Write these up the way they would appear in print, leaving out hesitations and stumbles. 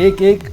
1-1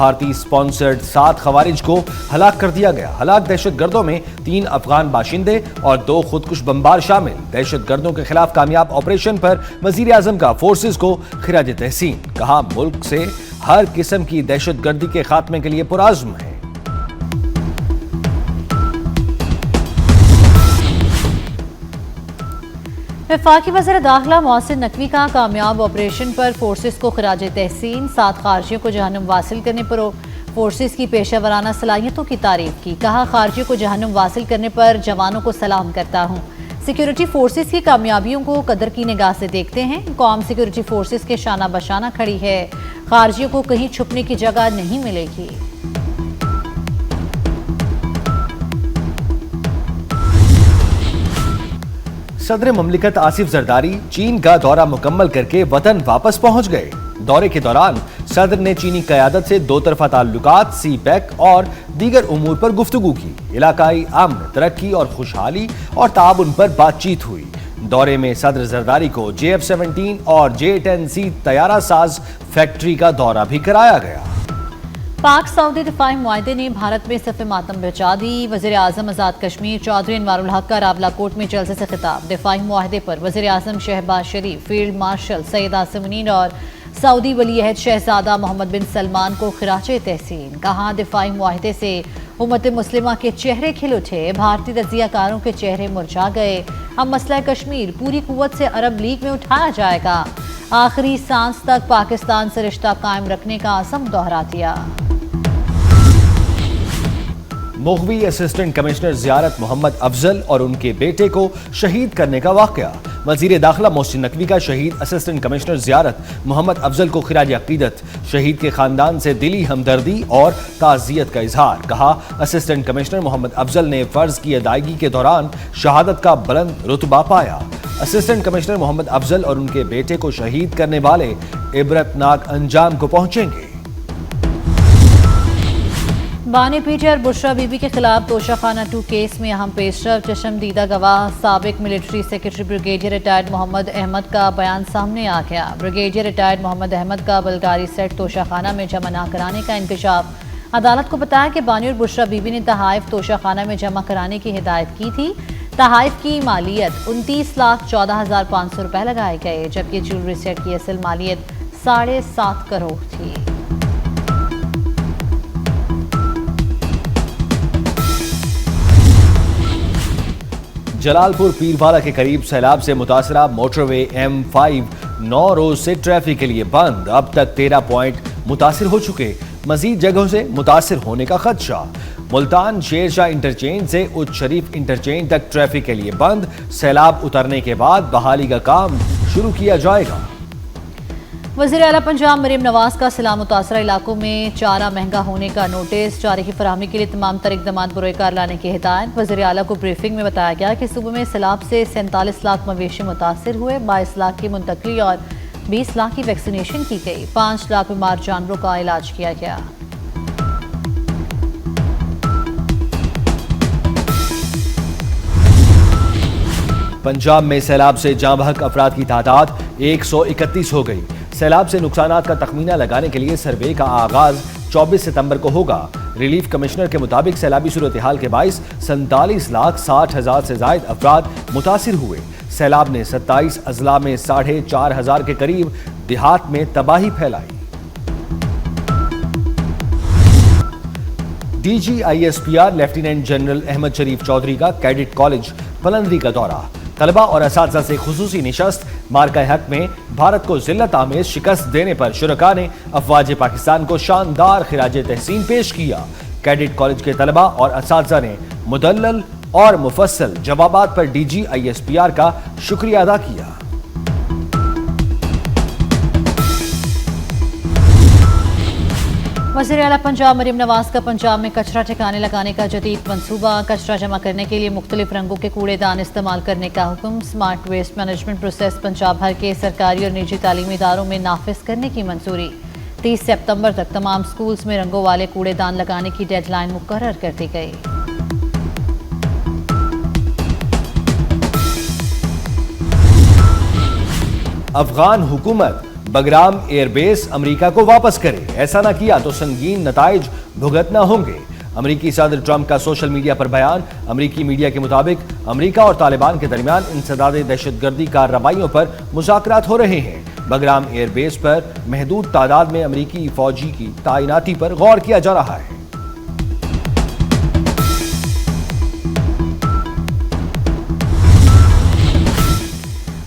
بھارتی سپانسرڈ 7 خوارج کو ہلاک کر دیا گیا۔ ہلاک دہشت گردوں میں 3 افغان باشندے اور 2 خودکش بمبار شامل۔ دہشت گردوں کے خلاف کامیاب آپریشن پر وزیر اعظم کا فورسز کو خراج تحسین۔ کہا ملک سے ہر قسم کی دہشت گردی کے خاتمے کے لیے پرعزم ہے۔ وفاقی وزیر داخلہ محسن نقوی کا کامیاب آپریشن پر فورسز کو خراج تحسین۔ 7 خارجیوں کو جہنم واصل کرنے پر فورسز کی پیشہ ورانہ صلاحیتوں کی تعریف کی۔ کہا خارجیوں کو جہنم واصل کرنے پر جوانوں کو سلام کرتا ہوں۔ سیکیورٹی فورسز کی کامیابیوں کو قدر کی نگاہ سے دیکھتے ہیں۔ قوم سیکیورٹی فورسز کے شانہ بشانہ کھڑی ہے۔ خارجیوں کو کہیں چھپنے کی جگہ نہیں ملے گی۔ صدر مملکت آصف زرداری چین کا دورہ مکمل کر کے وطن واپس پہنچ گئے۔ دورے کے دوران صدر نے چینی قیادت سے 2 طرفہ تعلقات، سی پیک اور دیگر امور پر گفتگو کی۔ علاقائی امن، ترقی اور خوشحالی اور تعاون پر بات چیت ہوئی۔ دورے میں صدر زرداری کو JF-17 اور J-10C طیارہ ساز فیکٹری کا دورہ بھی کرایا گیا۔ پاک سعودی دفاعی معاہدے نے بھارت میں صف ماتم بچا دی۔ وزیر اعظم آزاد کشمیر چودھری انوار الحق کا راولہ کوٹ میں جلسے سے خطاب۔ دفاعی معاہدے پر وزیر اعظم شہباز شریف، فیلڈ مارشل سید عاصم منیر اور سعودی ولی عہد شہزادہ محمد بن سلمان کو خراج تحسین۔ کہا دفاعی معاہدے سے امت مسلمہ کے چہرے کھل اٹھے، بھارتی تجزیہ کاروں کے چہرے مرجھا گئے۔ اب مسئلہ کشمیر پوری قوت سے عرب لیگ میں اٹھایا جائے گا۔ آخری سانس تک پاکستان سے رشتہ قائم رکھنے کا عزم دہرا دیا۔ مغوی اسسٹنٹ کمشنر زیارت محمد افضل اور ان کے بیٹے کو شہید کرنے کا واقعہ۔ وزیر داخلہ محسن نقوی کا شہید اسسٹنٹ کمشنر زیارت محمد افضل کو خراج عقیدت، شہید کے خاندان سے دلی ہمدردی اور تعزیت کا اظہار۔ کہا اسسٹنٹ کمشنر محمد افضل نے فرض کی ادائیگی کے دوران شہادت کا بلند رتبہ پایا۔ اسسٹنٹ کمشنر محمد افضل اور ان کے بیٹے کو شہید کرنے والے عبرتناک انجام کو پہنچیں گے۔ بانی پیٹی اور بشرا بی بی کے خلاف توشہ خانہ 2 کیس میں اہم پیش رفت۔ چشمدیدہ گواہ سابق ملٹری سیکرٹری بریگیڈیئر ریٹائرڈ محمد احمد کا بیان سامنے آ گیا۔ بریگیڈیئر ریٹائرڈ محمد احمد کا بلغاری سیٹ توشہ خانہ میں جمع نہ کرانے کا انکشاف۔ عدالت کو بتایا کہ بانی اور بشرا بی بی نے تحائف توشہ خانہ میں جمع کرانے کی ہدایت کی تھی۔ تحائف کی مالیت 29,14,500 روپے لگائے گئے، جبکہ جیولری سیٹ کی اصل مالیت 7.5 کروڑ تھی۔ جلال پور پیروالا کے قریب سیلاب سے متاثرہ موٹر وے M5 9 روز سے ٹریفک کے لیے بند۔ اب تک 13 پوائنٹ متاثر ہو چکے، مزید جگہوں سے متاثر ہونے کا خدشہ۔ ملتان شیر شاہ انٹرچینج سے اچ شریف انٹرچینج تک ٹریفک کے لیے بند۔ سیلاب اترنے کے بعد بحالی کا کام شروع کیا جائے گا۔ وزیر اعلیٰ پنجاب مریم نواز کا سیلاب متاثرہ علاقوں میں چارہ مہنگا ہونے کا نوٹس۔ چارے کی فراہمی کے لیے تمام تر اقدامات بروئے کار لانے کی ہدایت۔ وزیر اعلیٰ کو بریفنگ میں بتایا گیا کہ صوبے میں سیلاب سے 47 لاکھ مویشی متاثر ہوئے، 22 لاکھ کی منتقلی اور 20 لاکھ کی ویکسینیشن کی گئی، 5 لاکھ بیمار جانوروں کا علاج کیا گیا۔ پنجاب میں سیلاب سے جاں بحق افراد کی تعداد 131 ہو گئی۔ سیلاب سے نقصانات کا تخمینہ لگانے کے لیے سروے کا آغاز 24 ستمبر کو ہوگا۔ ریلیف کمشنر کے مطابق سیلابی صورتحال کے باعث 47,60,000 سے زائد افراد متاثر ہوئے۔ سیلاب نے 27 اضلاع میں 4,500 کے قریب دیہات میں تباہی پھیلائی۔ DGISPR لیفٹیننٹ جنرل احمد شریف چودھری کا کیڈٹ کالج پلندری کا دورہ۔ طلبہ اور اساتذہ سے خصوصی نشست۔ مارکہ حق میں بھارت کو ذلت آمیز شکست دینے پر شرکاء نے افواج پاکستان کو شاندار خراج تحسین پیش کیا۔ کیڈٹ کالج کے طلبہ اور اساتذہ نے مدلل اور مفصل جوابات پر DGISPR کا شکریہ ادا کیا۔ وزیر اعلیٰ پنجاب مریم نواز کا پنجاب میں کچرا ٹھکانے لگانے کا جدید منصوبہ۔ کچرا جمع کرنے کے لیے مختلف رنگوں کے کوڑے دان استعمال کرنے کا حکم۔ Smart waste management process Punjab بھر کے سرکاری اور نجی تعلیمی اداروں میں نافذ کرنے کی منظوری۔ 30 ستمبر تک تمام سکولز میں رنگوں والے کوڑے دان لگانے کی ڈیڈ لائن مقرر کر دی گئی۔ افغان حکومت بگرام ایئر بیس امریکہ کو واپس کرے، ایسا نہ کیا تو سنگین نتائج بھگتنا ہوں گے۔ امریکی صدر ٹرمپ کا سوشل میڈیا پر بیان۔ امریکی میڈیا کے مطابق امریکہ اور طالبان کے درمیان انسداد دہشت گردی کارروائیوں پر مذاکرات ہو رہے ہیں۔ بگرام ایئر بیس پر محدود تعداد میں امریکی فوجی کی تعیناتی پر غور کیا جا رہا ہے۔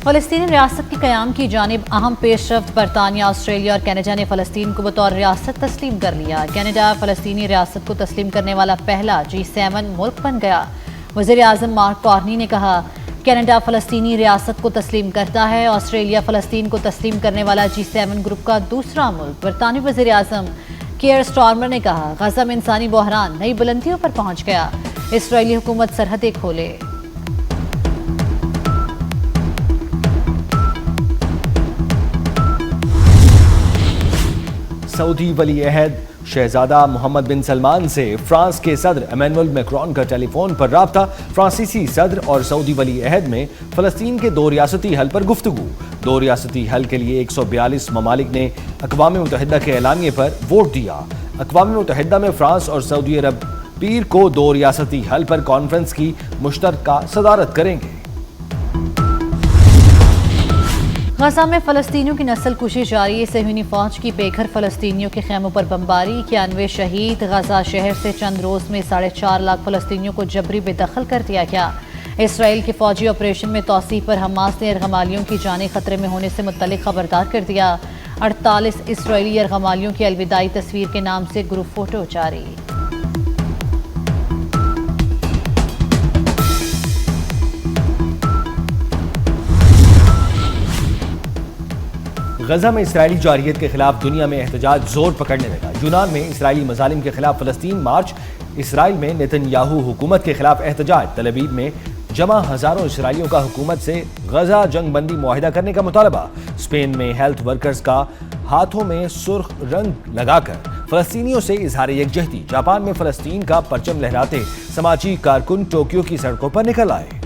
فلسطینی ریاست کے قیام کی جانب اہم پیش رفت۔ برطانیہ، آسٹریلیا اور کینیڈا نے فلسطین کو بطور ریاست تسلیم کر لیا۔ کینیڈا فلسطینی ریاست کو تسلیم کرنے والا پہلا G7 ملک بن گیا۔ وزیر اعظم مارک کارنی نے کہا، کینیڈا فلسطینی ریاست کو تسلیم کرتا ہے۔ آسٹریلیا فلسطین کو تسلیم کرنے والا G7 گروپ کا دوسرا ملک۔ برطانوی وزیر اعظم کیئر سٹارمر نے کہا، غزہ میں انسانی بحران نئی بلندیوں پر پہنچ گیا۔ اسرائیلی حکومت سرحدیں کھولے۔ سعودی ولی عہد شہزادہ محمد بن سلمان سے فرانس کے صدر ایمینوئل میکرون کا ٹیلی فون پر رابطہ۔ فرانسیسی صدر اور سعودی ولی عہد میں فلسطین کے دو ریاستی حل پر گفتگو۔ دو ریاستی حل کے لیے 142 ممالک نے اقوام متحدہ کے اعلامیے پر ووٹ دیا۔ اقوام متحدہ میں فرانس اور سعودی عرب پیر کو دو ریاستی حل پر کانفرنس کی مشترکہ صدارت کریں گے۔ غزہ میں فلسطینیوں کی نسل کشی جاری۔ صہیونی فوج کی بے گھر فلسطینیوں کے خیموں پر بمباری، 91 شہید۔ غزہ شہر سے چند روز میں 4.5 لاکھ فلسطینیوں کو جبری بے دخل کر دیا گیا۔ اسرائیل کے فوجی آپریشن میں توسیع پر حماس نے یرغمالیوں کی جانیں خطرے میں ہونے سے متعلق خبردار کر دیا۔ 48 اسرائیلی یرغمالیوں کی الوداعی تصویر کے نام سے گروپ فوٹو جاری۔ غزہ میں اسرائیلی جارحیت کے خلاف دنیا میں احتجاج زور پکڑنے لگا۔ یونان میں اسرائیلی مظالم کے خلاف فلسطین مارچ۔ اسرائیل میں نیتن یاہو حکومت کے خلاف احتجاج۔ تل ابیب میں جمع ہزاروں اسرائیلیوں کا حکومت سے غزہ جنگ بندی معاہدہ کرنے کا مطالبہ۔ اسپین میں ہیلتھ ورکرز کا ہاتھوں میں سرخ رنگ لگا کر فلسطینیوں سے اظہار یکجہتی۔ جاپان میں فلسطین کا پرچم لہراتے سماجی کارکن ٹوکیو کی سڑکوں پر نکل آئے۔